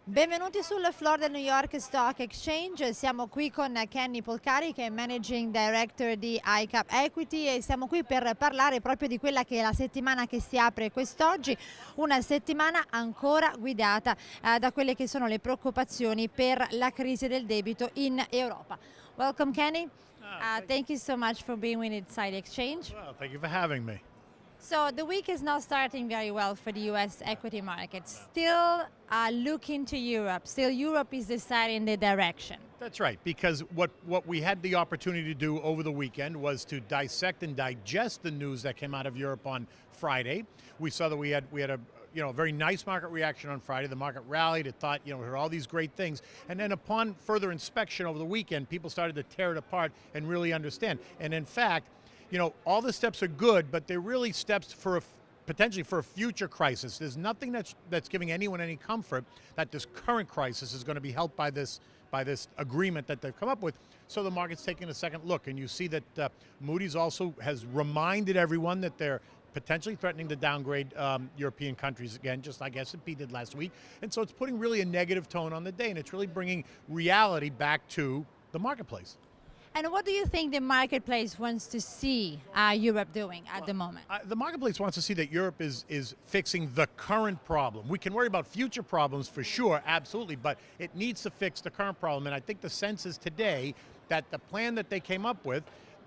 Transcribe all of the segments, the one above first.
Benvenuti sul floor del New York Stock Exchange, siamo qui con Kenny Polcari che è Managing Director di iCap Equity e siamo qui per parlare proprio di quella che è la settimana che si apre quest'oggi, una settimana ancora guidata da quelle che sono le preoccupazioni per la crisi del debito in Europa. Welcome Kenny, thank you so much for being with Inside Exchange. Well, thank you for having me. So the week is not starting very well for the U.S. equity market. Still looking to Europe. Still, Europe is deciding the direction. That's right, because what we had the opportunity to do over the weekend was to dissect and digest the news that came out of Europe on Friday. We saw that we had a very nice market reaction on Friday. The market rallied. It thought, heard all these great things. And then upon further inspection over the weekend, people started to tear it apart and really understand. And in fact, all the steps are good, but they're really steps for potentially for a future crisis. There's nothing that's giving anyone any comfort that this current crisis is going to be helped by this agreement that they've come up with. So the market's taking a second look, and you see that Moody's also has reminded everyone that they're potentially threatening to downgrade European countries again, just like S&P did last week. And so it's putting really a negative tone on the day, and it's really bringing reality back to the marketplace. And what do you think the marketplace wants to see Europe doing at the moment? The marketplace wants to see that Europe is fixing the current problem. We can worry about future problems for sure, absolutely, but it needs to fix the current problem. And I think the sense is today that the plan that they came up with,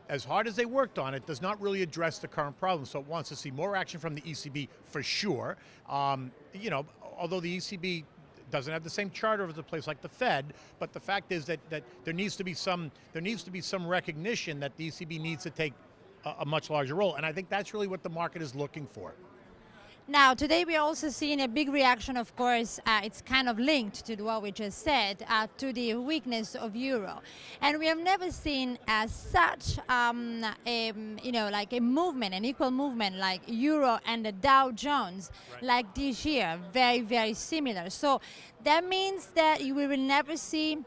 as hard as they worked on it, does not really address the current problem. So it wants to see more action from the ECB for sure. Although the ECB doesn't have the same charter as a place like the Fed, but the fact is that there needs to be some recognition that the ECB needs to take a much larger role, and I think that's really what the market is looking for. Now, today we are also seeing a big reaction, of course, it's kind of linked to what we just said, to the weakness of euro. And we have never seen such, like a movement, an equal movement like euro and the Dow Jones, like this year, very, very similar. So that means that we will never see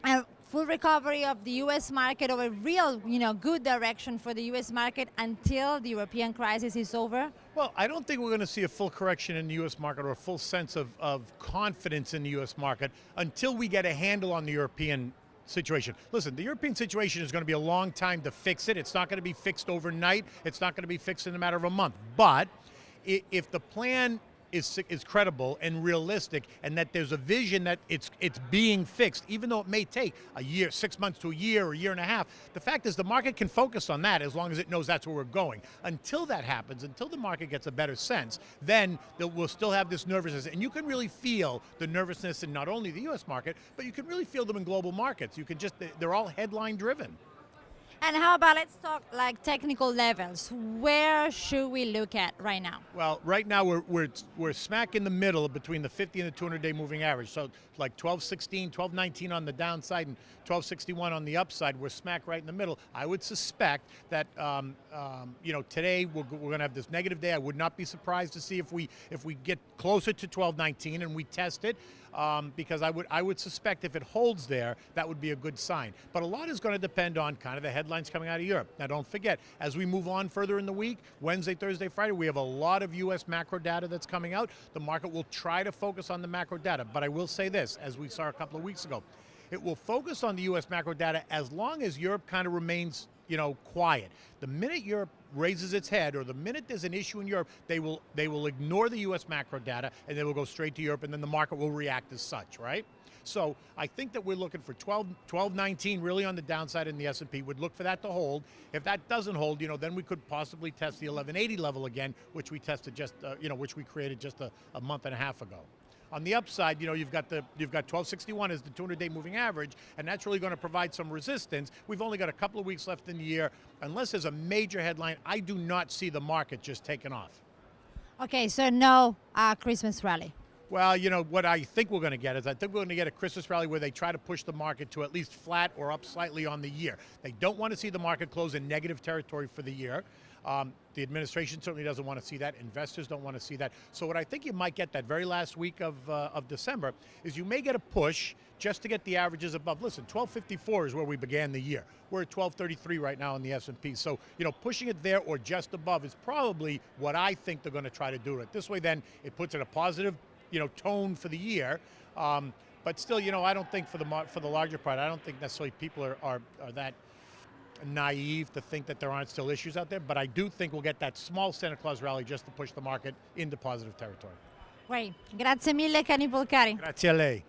a full recovery of the U.S. market or a real, good direction for the U.S. market until the European crisis is over? Well, I don't think we're going to see a full correction in the U.S. market or a full sense of confidence in the U.S. market until we get a handle on the European situation. Listen, the European situation is going to be a long time to fix it. It's not going to be fixed overnight. It's not going to be fixed in a matter of a month. But if the plan is credible and realistic, and that there's a vision that it's being fixed, even though it may take a year, 6 months to a year or a year and a half. The fact is the market can focus on that as long as it knows that's where we're going. Until that happens, until the market gets a better sense, then we'll still have this nervousness. And you can really feel the nervousness in not only the US market, but you can really feel them in global markets. You can they're all headline driven. And how about, let's talk like technical levels. Where should we look at right now? Well, right now we're smack in the middle between the 50 and the 200-day moving average. So like 1216, 1219 on the downside and 1261 on the upside. We're smack right in the middle. I would suspect that today we're going to have this negative day. I would not be surprised to see if we get closer to 1219 and we test it. Because I would suspect if it holds there, that would be a good sign. But a lot is going to depend on kind of the headlines coming out of Europe. Now, don't forget, as we move on further in the week, Wednesday, Thursday, Friday, we have a lot of U.S. macro data that's coming out. The market will try to focus on the macro data. But I will say this, as we saw a couple of weeks ago, it will focus on the U.S. macro data as long as Europe kind of remains quiet. The minute Europe raises its head, or the minute there's an issue in Europe, they will ignore the U.S. macro data and they will go straight to Europe, and then the market will react as such, right? So I think that we're looking for 1219 really on the downside in the S&P. Would look for that to hold. If that doesn't hold, then we could possibly test the 1180 level again, which we tested which we created just a month and a half ago. On the upside, you've got 1261 as the 200-day moving average, and that's really going to provide some resistance. We've only got a couple of weeks left in the year. Unless there's a major headline, I do not see the market just taking off. Okay, so no Christmas rally. Well, what I think we're going to get is I think we're going to get a Christmas rally where they try to push the market to at least flat or up slightly on the year. They don't want to see the market close in negative territory for the year. The administration certainly doesn't want to see that. Investors don't want to see that. So what I think you might get that very last week of December is you may get a push just to get the averages above. Listen, 1254 is where we began the year. We're at 1233 right now in the S&P. So, pushing it there or just above is probably what I think they're going to try to do it. This way, then, it puts it a positive tone for the year. But still, I don't think for the larger part, I don't think necessarily people are that naive to think that there aren't still issues out there. But I do think we'll get that small Santa Claus rally just to push the market into positive territory. Great. Grazie mille, Cani Polcari. Grazie a lei.